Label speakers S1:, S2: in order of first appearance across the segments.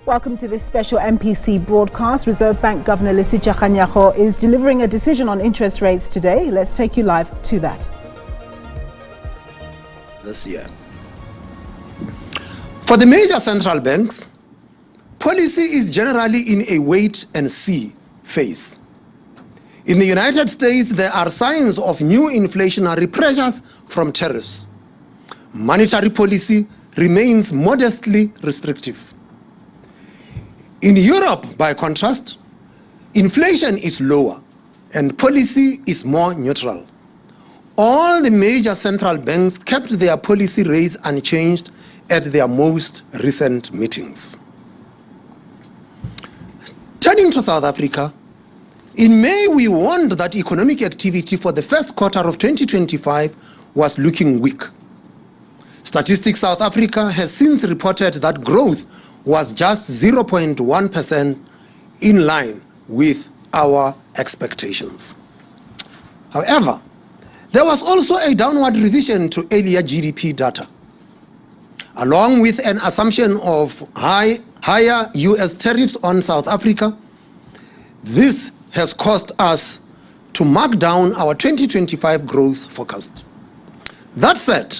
S1: Welcome to this special MPC broadcast. Reserve Bank Governor Lesetja Kganyago is delivering a decision on interest rates today. Let's take you live to that.
S2: This year, for the major central banks, policy is generally in a wait-and-see phase. In the United States, there are signs of new inflationary pressures from tariffs. Monetary policy remains modestly restrictive. In Europe, by contrast, inflation is lower and policy is more neutral. All the major central banks kept their policy rates unchanged at their most recent meetings. Turning to South Africa, in May we warned that economic activity for the first quarter of 2025 was looking weak. Statistics South Africa has since reported that growth was just 0.1%, in line with our expectations. However, there was also a downward revision to earlier GDP data. Along with an assumption of higher US tariffs on South Africa, this has caused us to mark down our 2025 growth forecast. That said,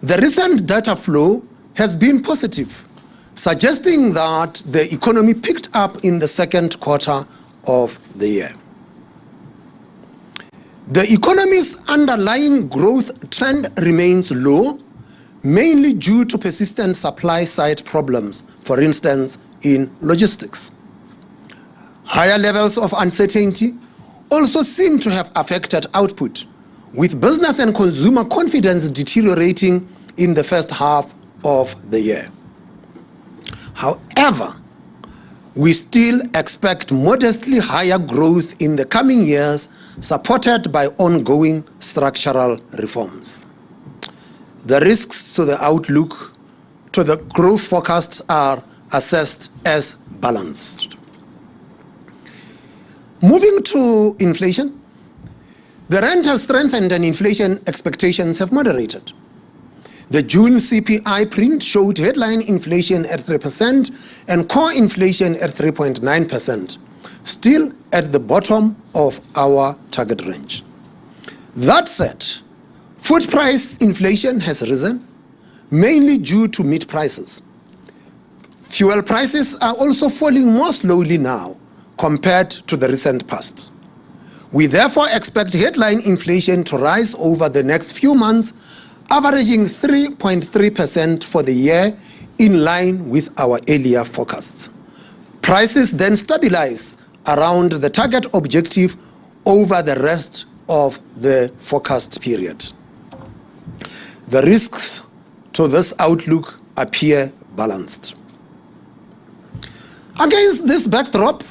S2: the recent data flow has been positive, suggesting that the economy picked up in the second quarter of the year. The economy's underlying growth trend remains low, mainly due to persistent supply-side problems, for instance, in logistics. Higher levels of uncertainty also seem to have affected output, with business and consumer confidence deteriorating in the first half of the year. However, we still expect modestly higher growth in the coming years, supported by ongoing structural reforms. The risks to the outlook to the growth forecasts are assessed as balanced. Moving to inflation, the rand has strengthened and inflation expectations have moderated. The June CPI print showed headline inflation at 3% and core inflation at 3.9%, still at the bottom of our target range. That said, food price inflation has risen, mainly due to meat prices. Fuel prices are also falling more slowly now compared to the recent past. We therefore expect headline inflation to rise over the next few months, averaging 3.3% for the year, in line with our earlier forecasts. Prices then stabilize around the target objective over the rest of the forecast period. The risks to this outlook appear balanced. Against this backdrop,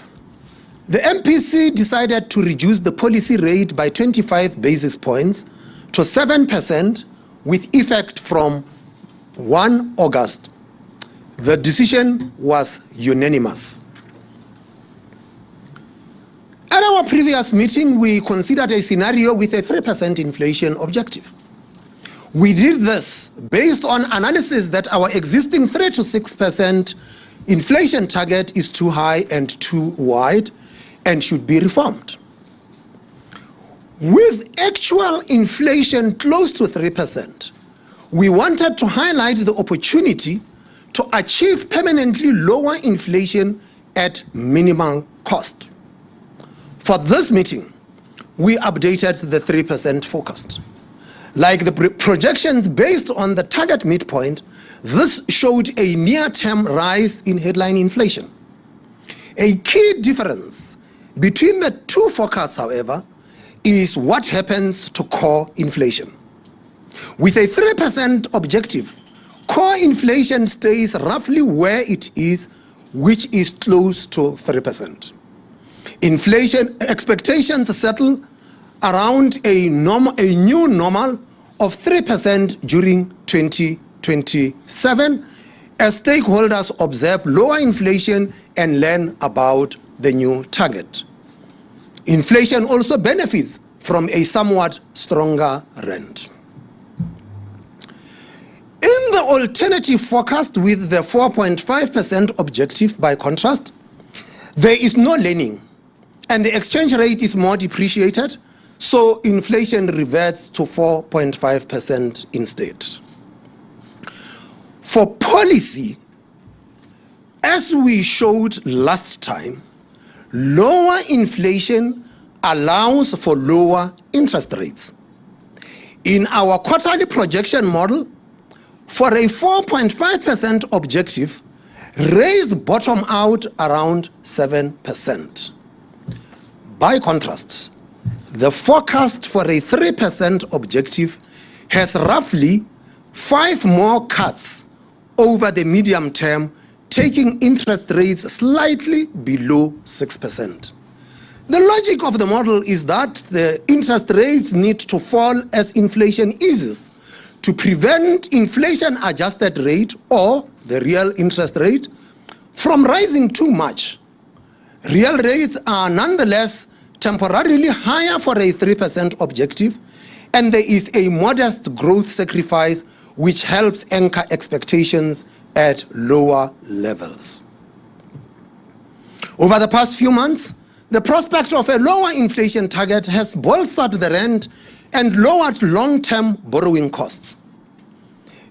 S2: the MPC decided to reduce the policy rate by 25 basis points to 7%, with effect from 1 August. The decision was unanimous. At our previous meeting, we considered a scenario with a 3% inflation objective. We did this based on analysis that our existing 3 to 6% inflation target is too high and too wide and should be reformed. With actual inflation close to 3%, we wanted to highlight the opportunity to achieve permanently lower inflation at minimal cost. For this meeting, we updated the 3% forecast. Like the projections based on the target midpoint, this showed a near-term rise in headline inflation. A key difference between the two forecasts, however, is what happens to core inflation. With a 3% objective, core inflation stays roughly where it is, which is close to 3%. Inflation expectations settle around a new normal of 3% during 2027 as stakeholders observe lower inflation and learn about the new target. Inflation also benefits from a somewhat stronger rand. In In the alternative forecast with the 4.5% objective, by contrast, there is no learning and the exchange rate is more depreciated, so inflation reverts to 4.5% instead. For policy, as we showed last time, lower inflation allows for lower interest rates. In our quarterly projection model, for a 4.5% objective, rates bottom out around 7%. By contrast, the forecast for a 3% objective has roughly 5 more cuts over the medium term, taking interest rates slightly below 6%. The logic of the model is that the interest rates need to fall as inflation eases to prevent inflation-adjusted rate, or the real interest rate, from rising too much. Real rates are nonetheless temporarily higher for a 3% objective, and there is a modest growth sacrifice which helps anchor expectations at lower levels. Over the past few months, the prospect of a lower inflation target has bolstered the rand and lowered long-term borrowing costs.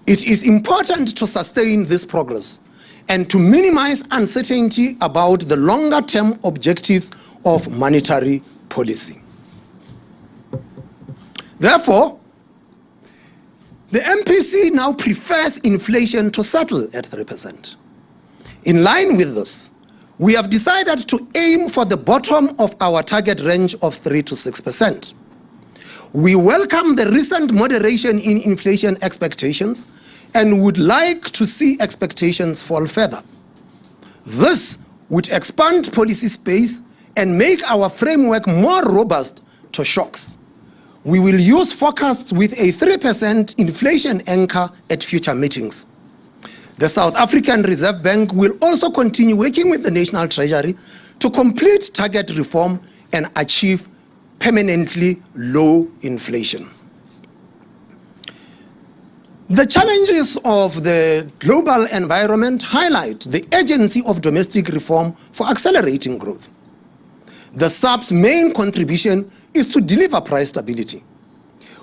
S2: It is important to sustain this progress and to minimize uncertainty about the longer-term objectives of monetary policy. Therefore, the MPC now prefers inflation to settle at 3%. In line with this, we have decided to aim for the bottom of our target range of 3 to 6%. We welcome the recent moderation in inflation expectations and would like to see expectations fall further. This would expand policy space and make our framework more robust to shocks. We will use forecasts with a 3% inflation anchor at future meetings. The South African Reserve Bank will also continue working with the National Treasury to complete target reform and achieve permanently low inflation. The challenges of the global environment highlight the urgency of domestic reform for accelerating growth. The SAB's main contribution is to deliver price stability.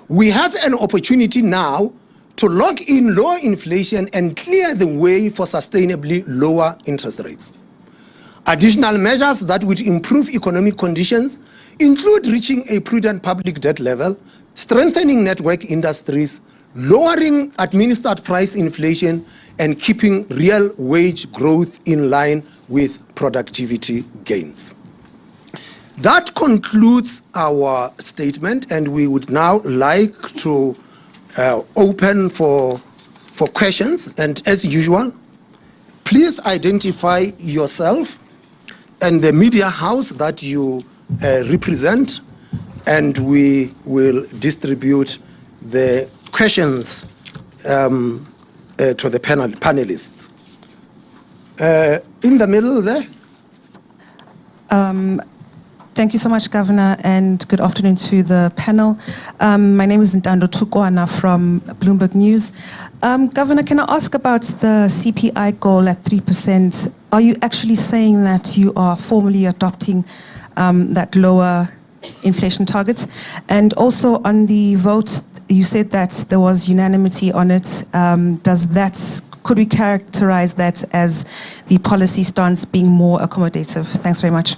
S2: We have an opportunity now to lock in lower inflation and clear the way for sustainably lower interest rates. Additional measures that would improve economic conditions include reaching a prudent public debt level, strengthening network industries, lowering administered price inflation, and keeping real wage growth in line with productivity gains. That concludes our statement, and we would now like to open for questions. And as usual, please identify yourself and the media house that you represent, and we will distribute the questions to the panelists. In the middle there.
S3: Thank you so much, Governor, and good afternoon to the panel. My name is Ntando Tukwana from Bloomberg News. Governor, can I ask about the CPI goal at 3%? Are you actually saying that you are formally adopting that lower inflation target? And also on the vote, you said that there was unanimity on it. Could we characterize that as the policy stance being more accommodative? Thanks very much.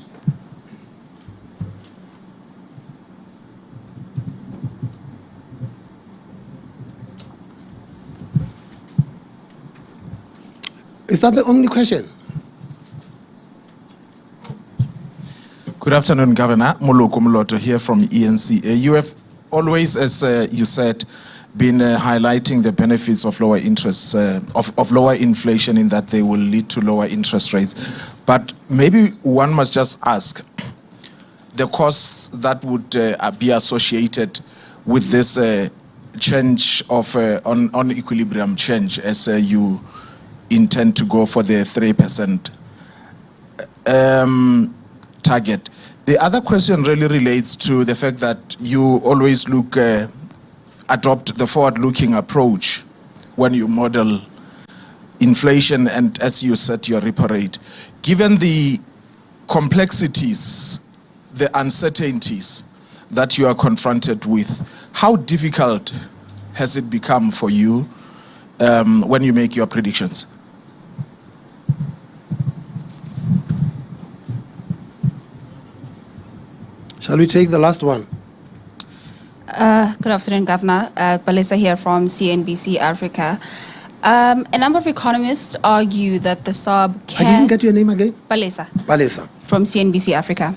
S2: Is that the only question?
S4: Good afternoon, Governor. Moloko Moloto here from ENC. You have always, as you said, been highlighting the benefits of lower interest, of lower inflation, in that they will lead to lower interest rates. But maybe one must just ask, the costs that would be associated with this change of on equilibrium change, as you intend to go for the 3% target. The other question really relates to the fact that you always adopt the forward-looking approach when you model inflation and as you set your repo rate. Given the complexities, the uncertainties that you are confronted with, how difficult has it become for you when you make your predictions?
S2: Shall we take the last one?
S5: Good afternoon, Governor. Balesa here from CNBC Africa. A number of economists argue that the SARB can...
S2: I didn't get your name again?
S5: Balesa.
S2: Balesa.
S5: From CNBC Africa.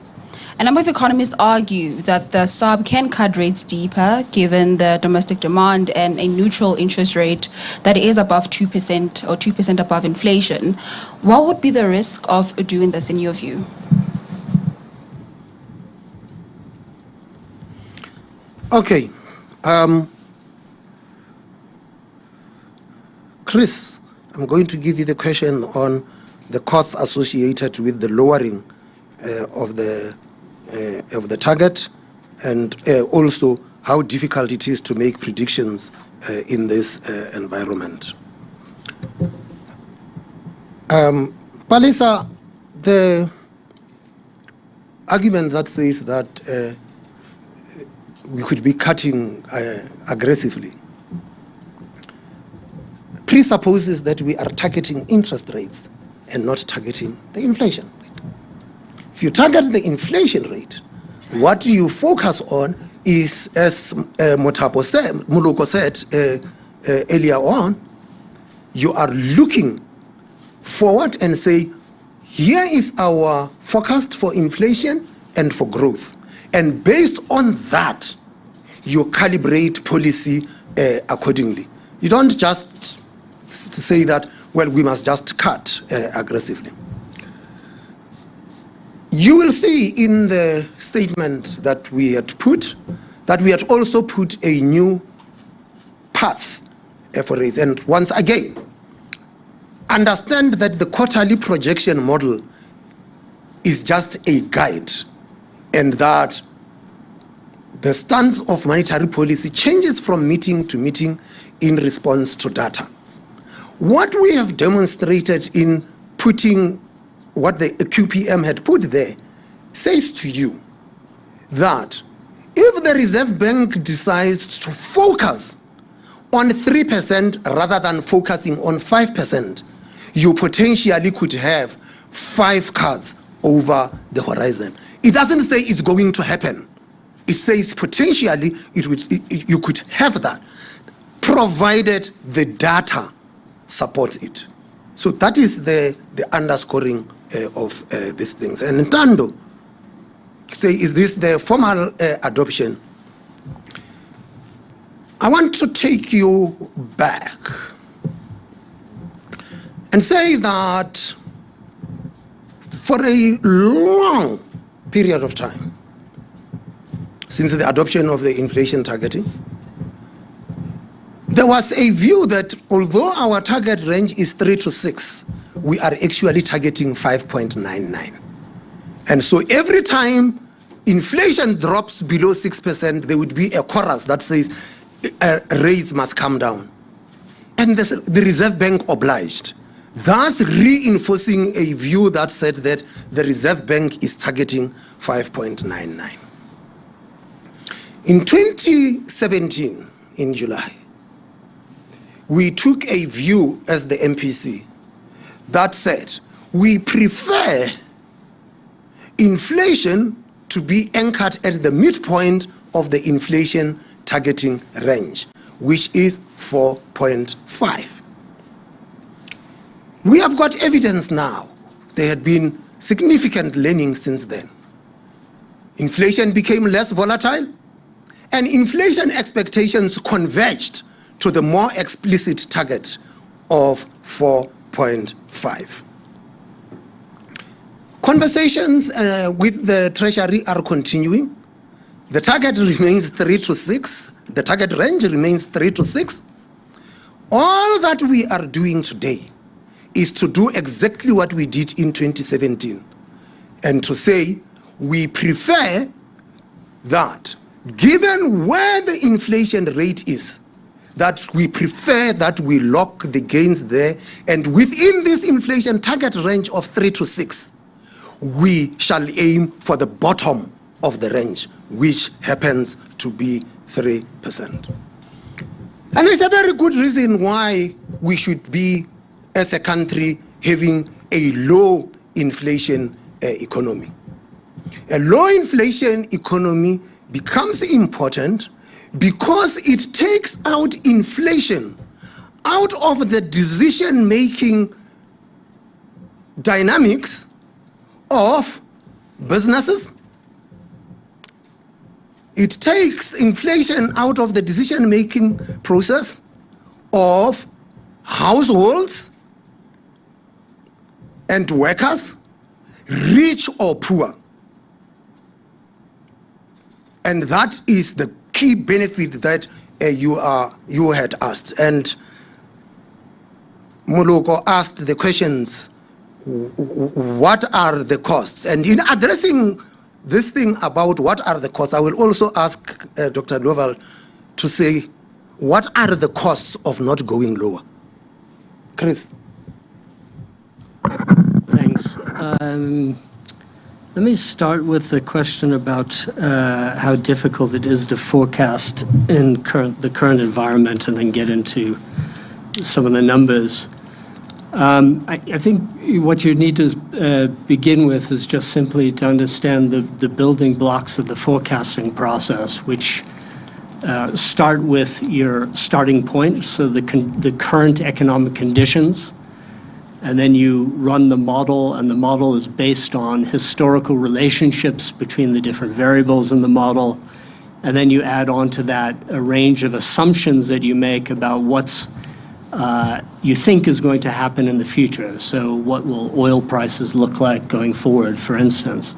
S5: A number of economists argue that the SARB can cut rates deeper given the domestic demand and a neutral interest rate that is above 2% or 2% above inflation. What would be the risk of doing this in your view?
S2: Okay. Chris, I'm going to give you the question on the costs associated with the lowering of the target, and also how difficult it is to make predictions in this environment. Balesa, the argument that says that we could be cutting aggressively presupposes that we are targeting interest rates and not targeting the inflation rate. If you target the inflation rate, what you focus on is, as Muloko said earlier on, you are looking forward and say, here is our forecast for inflation and for growth. And based on that, you calibrate policy accordingly. You don't just say that, well, we must just cut aggressively. You will see in the statement that we had put, that we had also put a new path for rates. And once again, understand that the quarterly projection model is just a guide, and that the stance of monetary policy changes from meeting to meeting in response to data. What we have demonstrated in putting what the QPM had put there says to you that if the Reserve Bank decides to focus on 3% rather than focusing on 5%, you potentially could have 5 cuts over the horizon. It doesn't say it's going to happen. It says potentially you could have that, provided the data supports it. So that is the underscoring of these things. And Ntando, say, is this the formal adoption? I want to take you back and say that for a long period of time, since the adoption of the inflation targeting, there was a view that although our target range is 3 to 6, we are actually targeting 5.99. And so every time inflation drops below 6%, there would be a chorus that says rates must come down. And the Reserve Bank obliged, thus reinforcing a view that said that the Reserve Bank is targeting 5.99. In 2017, in July, we took a view as the MPC that said we prefer inflation to be anchored at the midpoint of the inflation targeting range, which is 4.5. We have got evidence now. There had been significant learning since then. Inflation became less volatile, and inflation expectations converged to the more explicit target of 4.5. Conversations with the Treasury are continuing. The target remains 3 to 6. The target range remains 3 to 6. All that we are doing today is to do exactly what we did in 2017, and to say we prefer that, given where the inflation rate is, that we prefer that we lock the gains there, and within this inflation target range of 3 to 6, we shall aim for the bottom of the range, which happens to be 3%. And there's a very good reason why we should be, as a country, having a low inflation economy. A low inflation economy becomes important because it takes out inflation out of the decision-making dynamics of businesses. It takes inflation out of the decision-making process of households and workers, rich or poor. And that is the key benefit that you had asked. And Moloko asked the questions, what are the costs? And in addressing this thing about what are the costs, I will also ask Dr. Loval to say, what are the costs of not going lower? Chris.
S6: Thanks. Let me start with the question about how difficult it is to forecast in the current environment, and then get into some of the numbers. I think what you need to begin with is just simply to understand the building blocks of the forecasting process, which start with your starting point, so the current economic conditions. And then you run the model, and the model is based on historical relationships between the different variables in the model. And then you add on to that a range of assumptions that you make about what's you think is going to happen in the future. So what will oil prices look like going forward, for instance?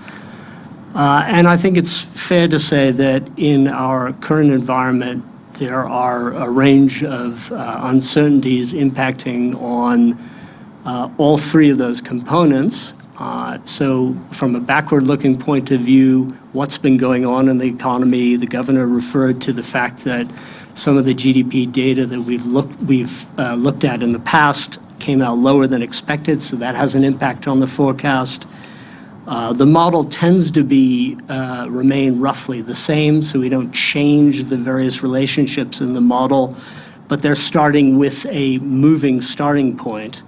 S6: And I think it's fair to say that in our current environment, there are a range of uncertainties impacting on all three of those components. So from a backward-looking point of view, what's been going on in the economy? The governor referred to the fact that some of the GDP data that we've looked at in the past came out lower than expected, so that has an impact on the forecast. The model tends to remain roughly the same, so we don't change the various relationships in the model, but they're starting with a moving starting point.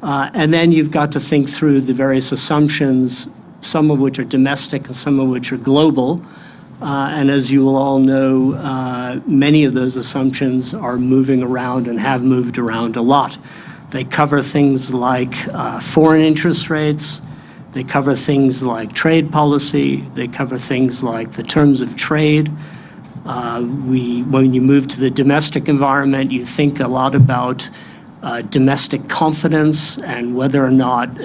S6: And then you've got to think through the various assumptions, some of which are domestic and some of which are global. And as you will all know, many of those assumptions are moving around and have moved around a lot. They cover things like foreign interest rates. They cover things like trade policy. They cover things like the terms of trade. When you move to the domestic environment, you think a lot about domestic confidence and whether or not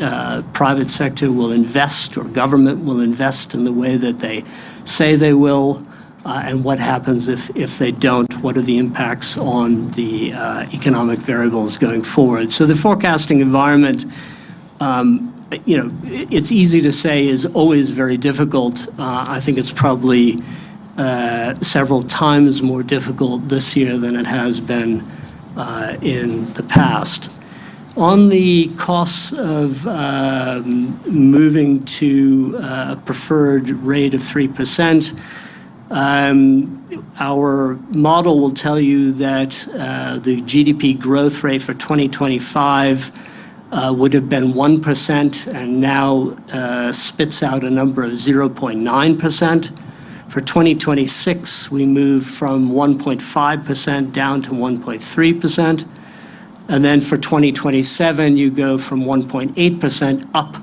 S6: private sector will invest or government will invest in the way that they say they will, and what happens if they don't. What are the impacts on the economic variables going forward? So the forecasting environment, it's easy to say is always very difficult. I think it's probably several times more difficult this year than it has been in the past. On the costs of moving to a preferred rate of 3%, our model will tell you that the GDP growth rate for 2025 would have been 1% and now spits out a number of 0.9%. For 2026, we move from 1.5% down to 1.3%. And then for 2027, you go from 1.8% up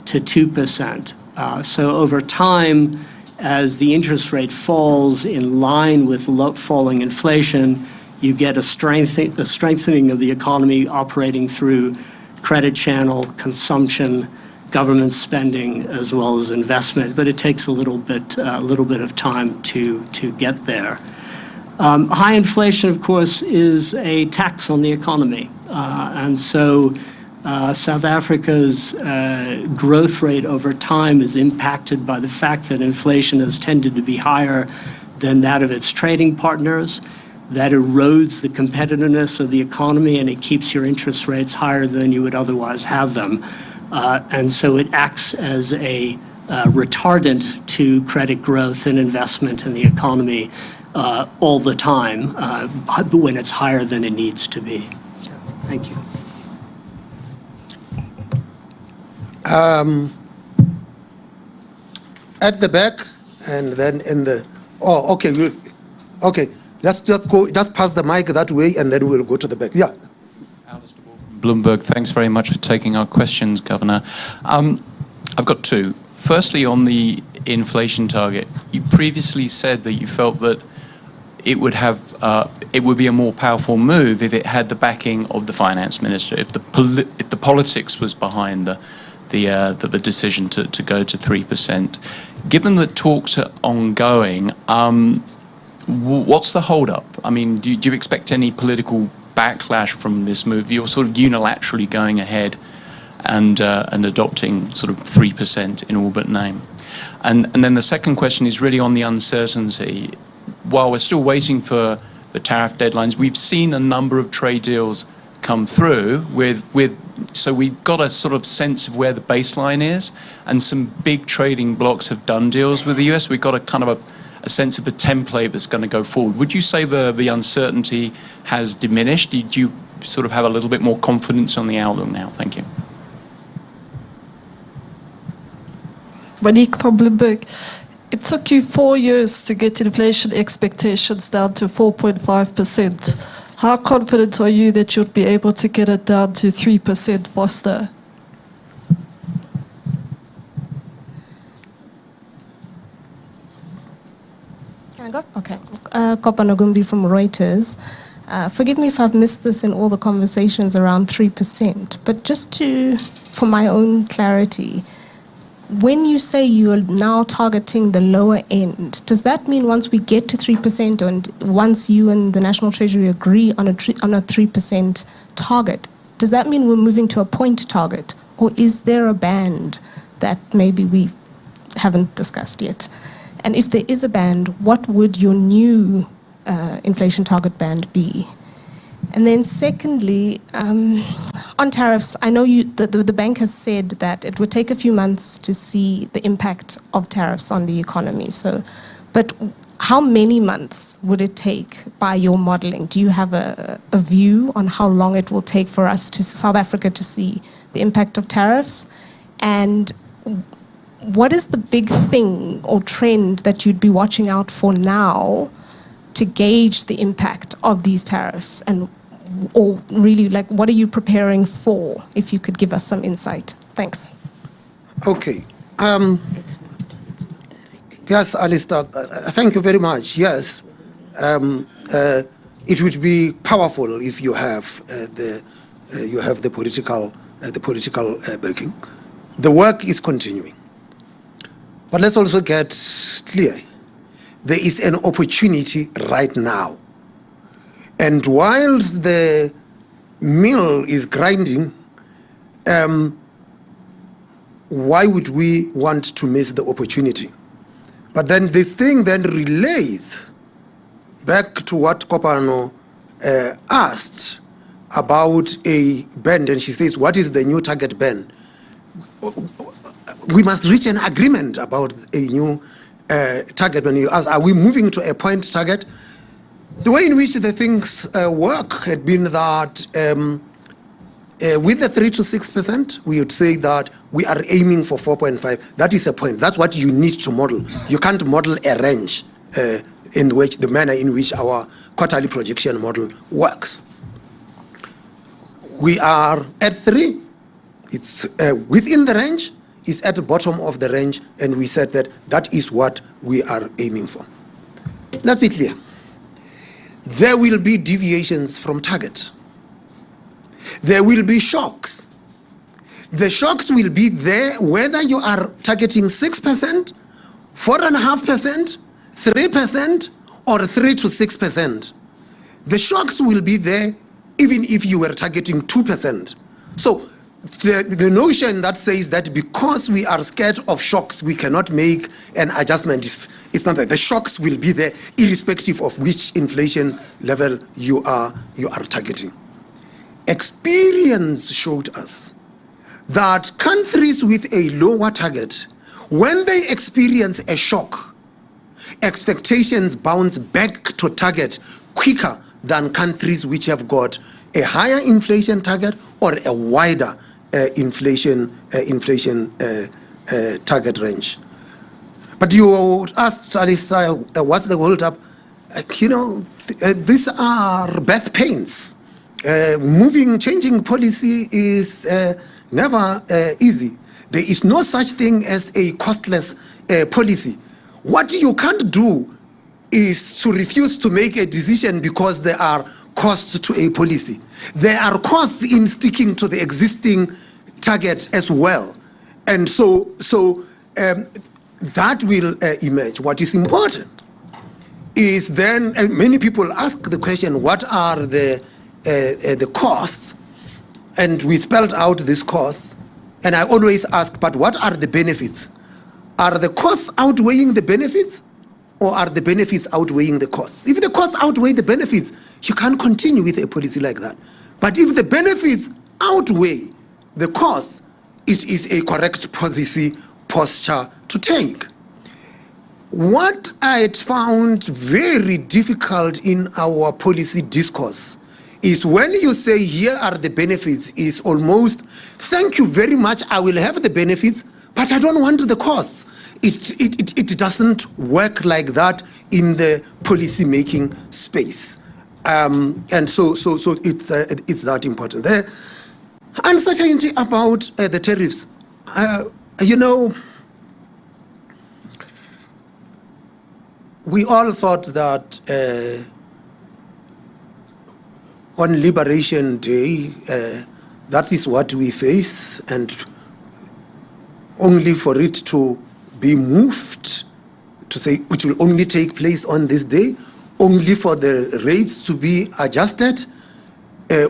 S6: to 2%. So over time, as the interest rate falls in line with falling inflation, you get a strengthening of the economy operating through credit channel, consumption, government spending, as well as investment. But it takes a little bit of time to get there. High inflation, of course, is a tax on the economy. And so South Africa's growth rate over time is impacted by the fact that inflation has tended to be higher than that of its trading partners. that erodes the competitiveness of the economy and it keeps your interest rates higher than you would otherwise have them. And so it acts as a retardant to credit growth and investment in the economy all the time when it's higher than it needs to be. Thank you.
S2: At the back, and then in the, oh, okay, okay, let's just go, just pass the mic that way, and then we'll go to the back. Yeah.
S7: Bloomberg, thanks very much for taking our questions, Governor. I've got two. Firstly, on the inflation target, you previously said that you felt that it would have, it would be a more powerful move if it had the backing of the finance minister, if the politics was behind the decision to go to 3%. Given that talks are ongoing, what's the hold-up? I mean, do you expect any political backlash from this move? You're sort of unilaterally going ahead and adopting sort of 3% in all but name. And then the second question is really on the uncertainty. While we're still waiting for the tariff deadlines, we've seen a number of trade deals come through so we've got a sort of sense of where the baseline is, and some big trading blocks have done deals with the US. We've got a kind of a sense of the template that's going to go forward. Would you say the uncertainty has diminished? Do you sort of have a little bit more confidence on the outlook now? Thank you.
S8: Monique from Bloomberg. It took you 4 years to get inflation expectations down to 4.5%. How confident are you that you'll be able to get it down to 3% faster?
S9: Can I go? Okay. Kopa Nogumbi from Reuters. Forgive me if I've missed this in all the conversations around 3%, but just for my own clarity, when you say you are now targeting the lower end, does that mean once we get to 3% and once you and the National Treasury agree on a 3% target, does that mean we're moving to a point target? Or is there a band that maybe we haven't discussed yet? And if there is a band, what would your new inflation target band be? And then secondly, on tariffs, I know the bank has said that it would take a few months to see the impact of tariffs on the economy. But how many months would it take by your modeling? Do you have a view on how long it will take for us South Africa to see the impact of tariffs? And what is the big thing or trend that you'd be watching out for now to gauge the impact of these tariffs, or really, like, what are you preparing for, if you could give us some insight? Thanks.
S2: Okay. Yes, Alistair, thank you very much. Yes, it would be powerful if you have the political backing. The work is continuing, but let's also get clear. There is an opportunity right now. And whilst the mill is grinding, why would we want to miss the opportunity? But then this thing then relates back to what Kopano asked about a band, and she says, what is the new target band? We must reach an agreement about a new target. When you ask, are we moving to a point target? The way in which the things work had been that with the 3 to 6%, we would say that we are aiming for 4.5. That is a point. That's what you need to model. You can't model a range in which the manner in which our quarterly projection model works. We are at 3. It's within the range. It's at the bottom of the range, and we said that that is what we are aiming for. Let's be clear. There will be deviations from target. There will be shocks. The shocks will be there whether you are targeting 6%, 4.5%, 3%, or 3 to 6%. The shocks will be there even if you were targeting 2%. So the notion that says that because we are scared of shocks, we cannot make an adjustment It's not that the shocks will be there, irrespective of which inflation level you are targeting. Experience showed us that countries with a lower target, when they experience a shock, expectations bounce back to target quicker than countries which have got a higher inflation target or a wider inflation target range. But you asked, Alisa, what's the hold up? These are birth pains. Changing policy is never easy. There is no such thing as a costless policy. What you can't do is to refuse to make a decision because there are costs to a policy. There are costs in sticking to the existing target as well. And so that will emerge. What is important is then, many people ask the question, what are the costs? And we spelled out these costs. And I always ask, but what are the benefits? Are the costs outweighing the benefits, or are the benefits outweighing the costs? If the costs outweigh the benefits, you can't continue with a policy like that. But if the benefits outweigh the costs, it is a correct policy posture to take. What I had found very difficult in our policy discourse is when you say here are the benefits, is almost, thank you very much, I will have the benefits, but I don't want the costs. It doesn't work like that in the policy making space. And so it's that important. The uncertainty about the tariffs, we all thought that on Liberation Day, that is what we face, and only for it to be moved to say it will only take place on this day, only for the rates to be adjusted,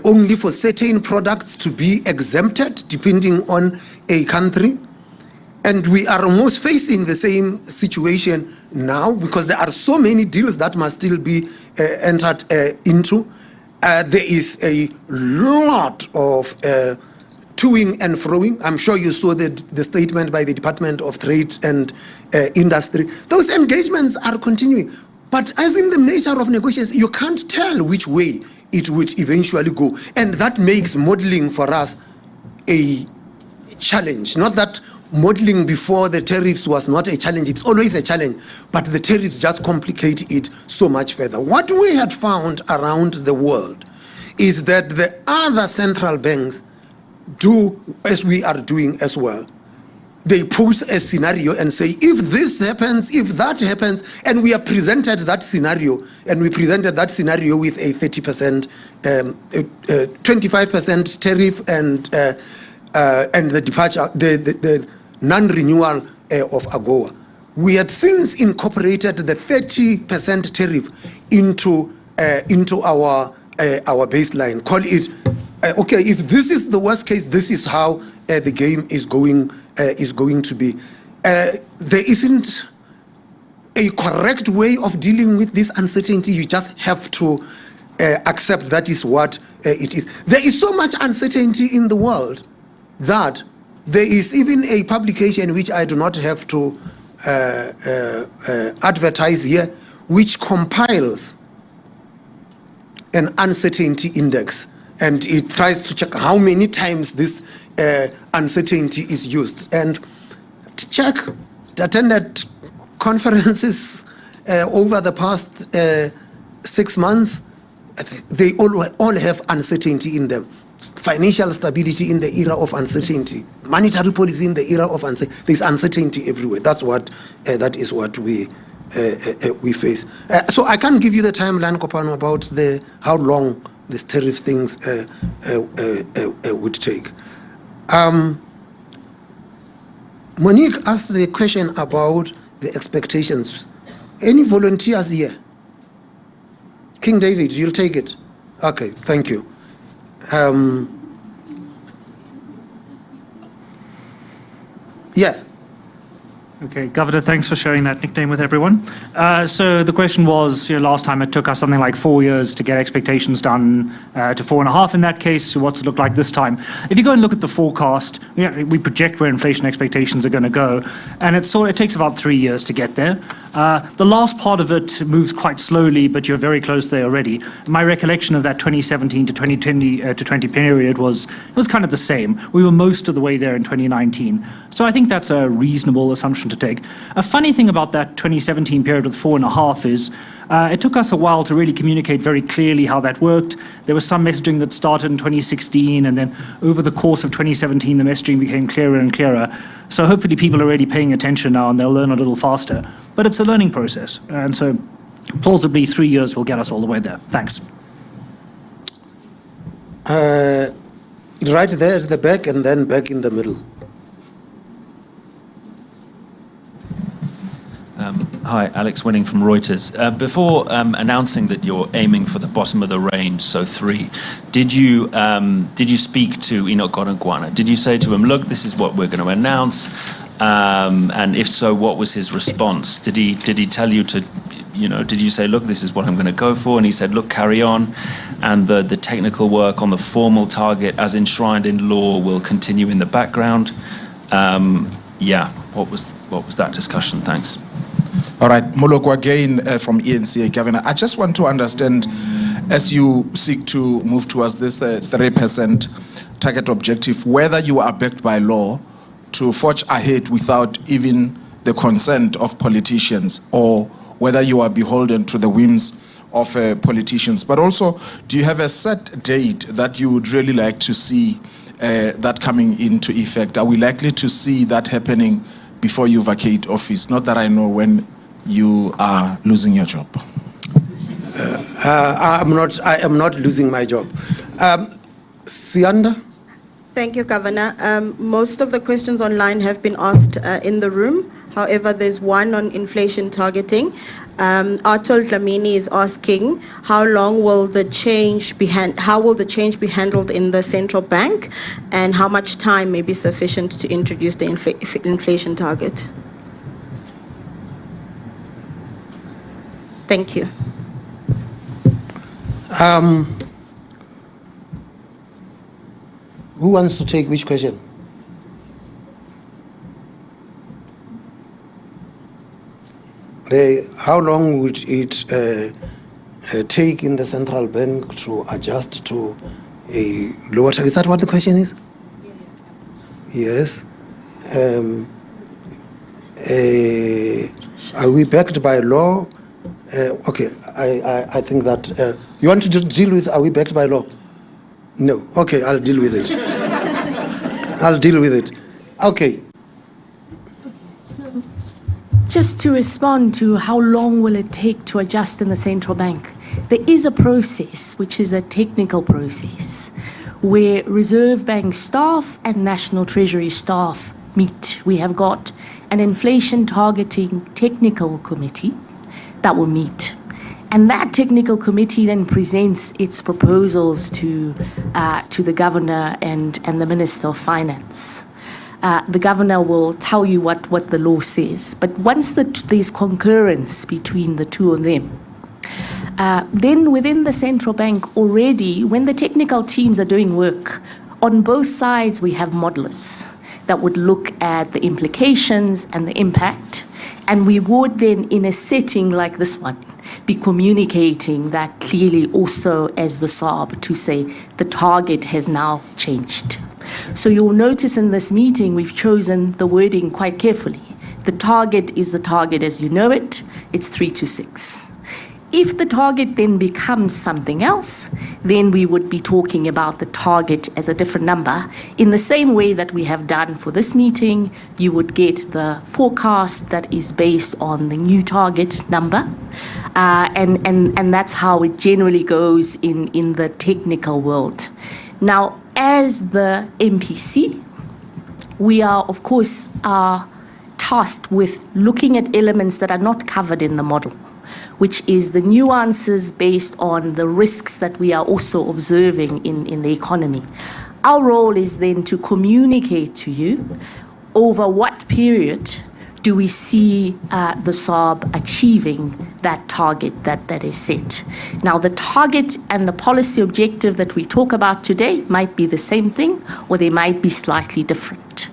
S2: only for certain products to be exempted depending on a country. And we are almost facing the same situation now because there are so many deals that must still be entered into. There is a lot of toing and froing. I'm sure you saw the statement by the Department of Trade and Industry. Those engagements are continuing. But as in the nature of negotiations, you can't tell which way it would eventually go. And that makes modeling for us a challenge. Not that modeling before the tariffs was not a challenge, it's always a challenge, but the tariffs just complicate it so much further. What we had found around the world is that the other central banks do as we are doing as well. They pose a scenario and say, if this happens, if that happens, and we have presented that scenario, and we presented that scenario with a 30%, 25% tariff and the departure, the non-renewal of AGOA. We had since incorporated the 30% tariff into our baseline. Call it okay. If this is the worst case, this is how the game is going to be. There isn't a correct way of dealing with this uncertainty. You just have to accept that is what it is. There is so much uncertainty in the world that there is even a publication which I do not have to advertise here, which compiles an uncertainty index, and it tries to check how many times this uncertainty is used. And to check, attended conferences over the past 6 months, they all have uncertainty in them. Financial stability in the era of uncertainty, monetary policy in the era of uncertainty. There's uncertainty everywhere. That is what we face. So I can't give you the timeline, Kopano, about how long these tariff things would take. Monique asked the question about the expectations. Any volunteers here? King David, you'll take it. Okay, thank you. Yeah.
S10: Okay, Governor, thanks for sharing that nickname with everyone. So the question was, last time it took us something like 4 years to get expectations down to 4.5 in that case. So what's it look like this time? If you go and look at the forecast, we project where inflation expectations are going to go, and it takes about 3 years to get there. The last part of it moves quite slowly, but you're very close there already. My recollection of that 2017 to 2020 period was kind of the same. We were most of the way there in 2019. So I think that's a reasonable assumption to take. A funny thing about that 2017 period with 4.5 is it took us a while to really communicate very clearly how that worked. There was some messaging that started in 2016, and then over the course of 2017, the messaging became clearer and clearer. So hopefully people are already paying attention now and they'll learn a little faster. But it's a learning process. And so plausibly 3 years will get us all the way there. Thanks.
S2: Right there at the back and then back in the middle.
S11: Hi, Alex Winning from Reuters. Before announcing that you're aiming for the bottom of the range, so 3, did you speak to Enoch Godongwana? Did you say to him, look, this is what we're going to announce? And if so, what was his response? Did he tell you to, did you say, look, this is what I'm going to go for? And he said, look, carry on. And the technical work on the formal target as enshrined in law will continue in the background. What was that discussion? Thanks.
S4: All right, Moloko again from ENCA, Governor. I just want to understand, as you seek to move towards this 3% target objective, whether you are backed by law to forge ahead without even the consent of politicians, or whether you are beholden to the whims of politicians. But also, do you have a set date that you would really like to see that coming into effect? Are we likely to see that happening before you vacate office? Not that I know when you are losing your job.
S2: I am not losing my job. Sianda?
S12: Thank you, Governor. Most of the questions online have been asked in the room. However, there's one on inflation targeting. Artol Dlamini is asking, how will the change be handled in the central bank, and how much time may be sufficient to introduce the inflation target? Thank you.
S2: Who wants to take which question? How long would it take in the central bank to adjust to a lower target? Is that what the question is? Yes. Are we backed by law? Okay, I think that you want to deal with, are we backed by law? No. Okay, I'll deal with it. I'll deal with it. Okay.
S13: Just to respond to how long will it take to adjust in the central bank, there is a process, which is a technical process, where Reserve Bank staff and National Treasury staff meet. We have got an inflation targeting technical committee that will meet. And that technical committee then presents its proposals to the governor and the Minister of Finance. The governor will tell you what the law says. But once there's concurrence between the two of them, then within the central bank already, when the technical teams are doing work, on both sides we have modelers that would look at the implications and the impact. And we would then, in a setting like this one, be communicating that clearly also as the SARB to say the target has now changed. So you'll notice in this meeting we've chosen the wording quite carefully. The target is the target as you know it. It's 3 to 6. If the target then becomes something else, then we would be talking about the target as a different number. In the same way that we have done for this meeting, you would get the forecast that is based on the new target number. And that's how it generally goes in the technical world. Now, as the MPC, we are, of course, tasked with looking at elements that are not covered in the model, which is the nuances based on the risks that we are also observing in the economy. Our role is then to communicate to you over what period do we see the SARB achieving that target that is set? Now, the target and the policy objective that we talk about today might be the same thing, or they might be slightly different.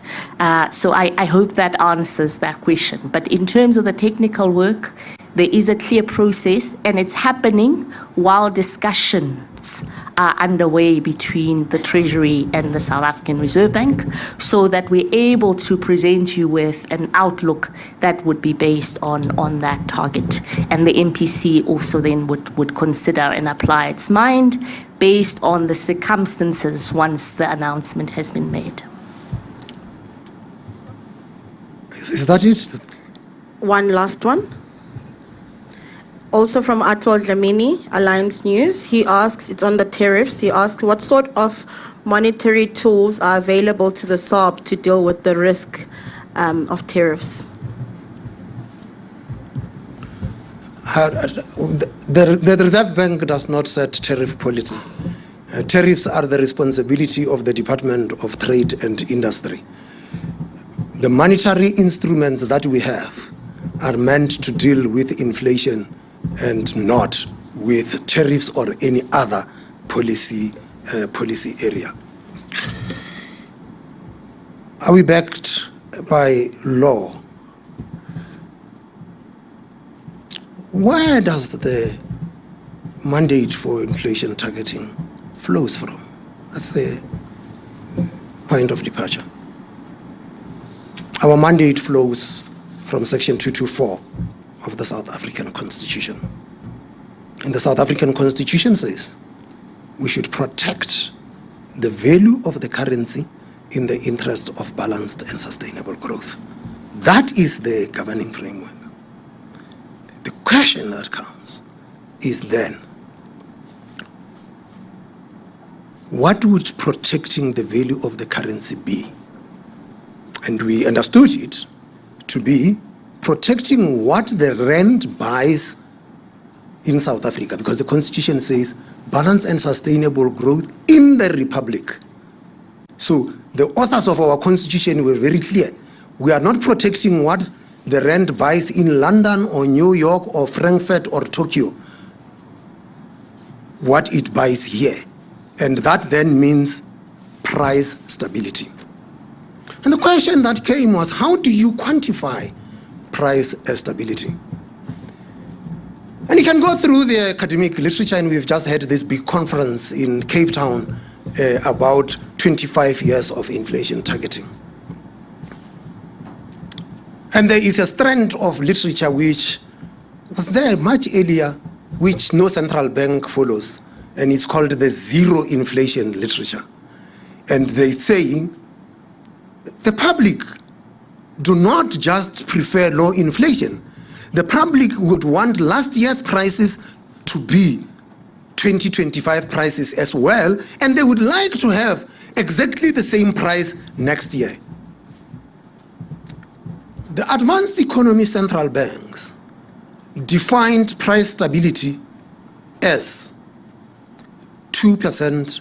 S13: So I hope that answers that question. But in terms of the technical work, there is a clear process, and it's happening while discussions are underway between the Treasury and the South African Reserve Bank, so that we're able to present you with an outlook that would be based on that target. And the MPC also then would consider and apply its mind based on the circumstances once the announcement has been made.
S2: Is that it?
S12: One last one. Also from Atol Dlamini, Alliance News. He asks, it's on the tariffs, he asks, what sort of monetary tools are available to the SARB to deal with the risk of tariffs?
S2: The Reserve Bank does not set tariff policy. Tariffs are the responsibility of the Department of Trade and Industry. The monetary instruments that we have are meant to deal with inflation and not with tariffs or any other policy area. Are we backed by law? Where does the mandate for inflation targeting flows from? That's the point of departure. Our mandate flows from Section 224 of the South African Constitution. And the South African Constitution says we should protect the value of the currency in the interest of balanced and sustainable growth. That is the governing framework. The question that comes is then, what would protecting the value of the currency be? And we understood it to be protecting what the rand buys in South Africa, because the Constitution says balanced and sustainable growth in the Republic. So the authors of our Constitution were very clear. We are not protecting what the rand buys in London or New York or Frankfurt or Tokyo, what it buys here. And that then means price stability. And the question that came was, how do you quantify price stability? And you can go through the academic literature, and we've just had this big conference in Cape Town about 25 years of inflation targeting. And there is a strand of literature which was there much earlier, which no central bank follows, and it's called the zero inflation literature. And they say the public do not just prefer low inflation. The public would want last year's prices to be 2025 prices as well, and they would like to have exactly the same price next year. The advanced economy central banks defined price stability as 2%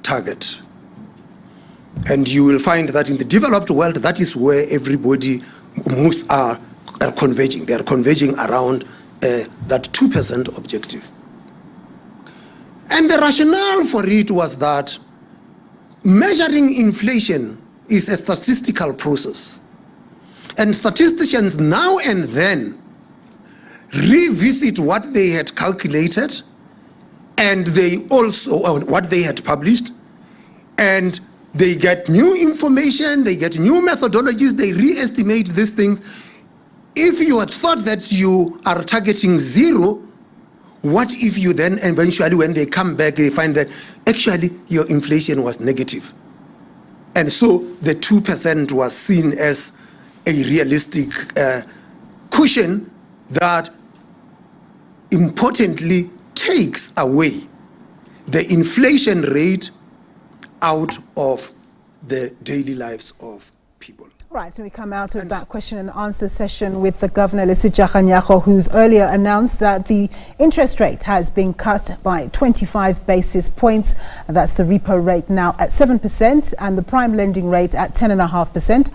S2: target. And you will find that in the developed world, that is where everybody most are converging. They are converging around that 2% objective. And the rationale for it was that measuring inflation is a statistical process. And statisticians now and then revisit what they had calculated, and they also what they had published, and they get new information, they get new methodologies, they re-estimate these things. If you had thought that you are targeting zero, what if you then eventually, when they come back, they find that actually your inflation was negative? And so the 2% was seen as a realistic cushion that importantly takes away the inflation rate out of the daily lives of people.
S1: Right, so we come out of that question and answer session with the Governor, Lesetja Kganyago, who's earlier announced that the interest rate has been cut by 25 basis points. That's the repo rate now at 7% and the prime lending rate at 10.5%.